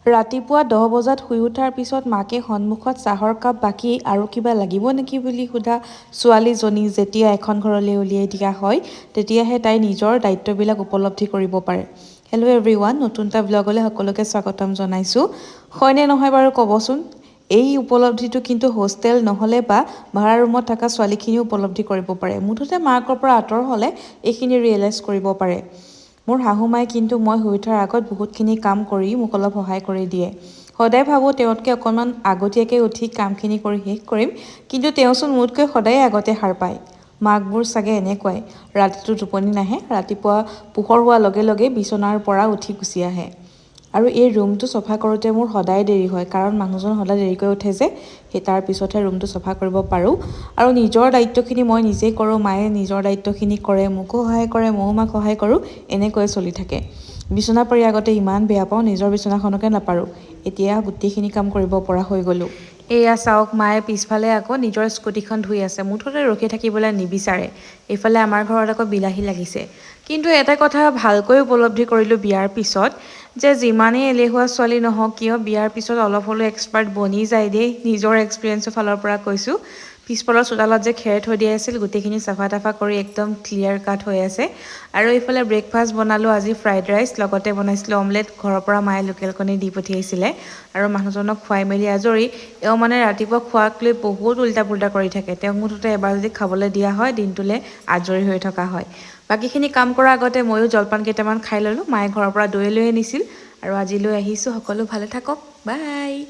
ৰাতিপুৱা 10 বজাত শুই উঠাৰ পিছত মাকে সন্মুখত চাহৰ কাপ বাকি আৰু কিবা লাগিব নেকি বুলি সোধা ছোৱালীজনীক যেতিয়া এখন ঘৰলৈ উলিয়াই দিয়া হয় তেতিয়াহে তাই নিজৰ দায়িত্ববিলাক উপলব্ধি কৰিব পাৰে। হেল্ল' এভৰিৱান, নতুন এটা ব্লগলৈ সকলোকে স্বাগতম জনাইছোঁ। হয়নে নহয় বাৰু ক'বচোন? এই উপলব্ধিটো কিন্তু হোষ্টেল নহ'লে বা ভাড়া ৰুমত থকা ছোৱালীখিনিও উপলব্ধি কৰিব পাৰে। মুঠতে মাকৰ পৰা আঁতৰ হ'লে এইখিনি ৰিয়েলাইজ কৰিব পাৰে। মোৰ শাহুমাই কিন্তু মই শুই উঠাৰ আগত বহুতখিনি কাম কৰি মোক অলপ সহায় কৰি দিয়ে। সদায় ভাবোঁ তেওঁতকৈ অকণমান আগতীয়াকৈ উঠি কামখিনি কৰি শেষ কৰিম, কিন্তু তেওঁচোন মোতকৈ সদায় আগতে সাৰ পায়। মাকবোৰ চাগে এনেকুৱাই, ৰাতিটো টোপনি নাহে, ৰাতিপুৱা পোহৰ হোৱাৰ লগে লগে বিচনাৰ পৰা উঠি গুচি আহে। আৰু এই ৰুমটো চফা কৰোঁতে মোৰ সদায় দেৰি হয়, কাৰণ মানুহজন সদায় দেৰিকৈ উঠে যে, সেই তাৰ পিছতহে ৰুমটো চফা কৰিব পাৰোঁ। আৰু নিজৰ দায়িত্বখিনি মই নিজেই কৰোঁ, মায়ে নিজৰ দায়িত্বখিনি কৰে, মোকো সহায় কৰে, ময়ো মাক সহায় কৰোঁ, এনেকৈয়ে চলি থাকে। বিচনা পাৰি আগতে ইমান বেয়া পাওঁ, নিজৰ বিচনাখনকে নাপাৰোঁ। এতিয়া গোটেইখিনি কাম কৰিব পৰা হৈ গ'লোঁ। এয়া চাওক, মায়ে পিছফালে আকৌ নিজৰ স্কুটিখন ধুই আছে, মুঠতে ৰখি থাকিবলৈ নিবিচাৰে। এইফালে আমাৰ ঘৰত আকৌ বিলাহী লাগিছে। কিন্তু এটা কথা ভালকৈ উপলব্ধি কৰিলোঁ বিয়াৰ পিছত, যে যিমানেই এলেহুৱা ছোৱালী নহওক কিয়, বিয়াৰ পিছত অলপ হ'লেও এক্সপাৰ্ট বনি যায় দেই। নিজৰ এক্সপিৰিয়েঞ্চৰ ফালৰ পৰা কৈছোঁ। পিছফালৰ চোতালত যে খেৰ থৈ দিয়া আছিল, গোটেইখিনি চাফা তাফা কৰি একদম ক্লিয়াৰ কাট হৈ আছে। আৰু এইফালে ব্ৰেকফাষ্ট বনালোঁ আজি ফ্ৰাইড ৰাইচ, লগতে বনাইছিলোঁ অমলেট। ঘৰৰ পৰা মায়ে লোকেল কণী দি পঠিয়াইছিলে আৰু মানুহজনক খুৱাই মেলি আজৰি। এওঁ মানে ৰাতিপুৱা খোৱাক লৈ বহুত উল্টা পুল্টা কৰি থাকে। তেওঁক মুঠতে এবাৰ যদি খাবলৈ দিয়া হয়, দিনটোলৈ আজৰি হৈ থকা হয়। বাকীখিনি কাম কৰাৰ আগতে ময়ো জলপান কেইটামান খাই ল'লোঁ। মায়ে ঘৰৰ পৰা দৈ লৈ আনিছিল আৰু আজি লৈ আহিছোঁ। সকলো ভালে থাকক, বাই।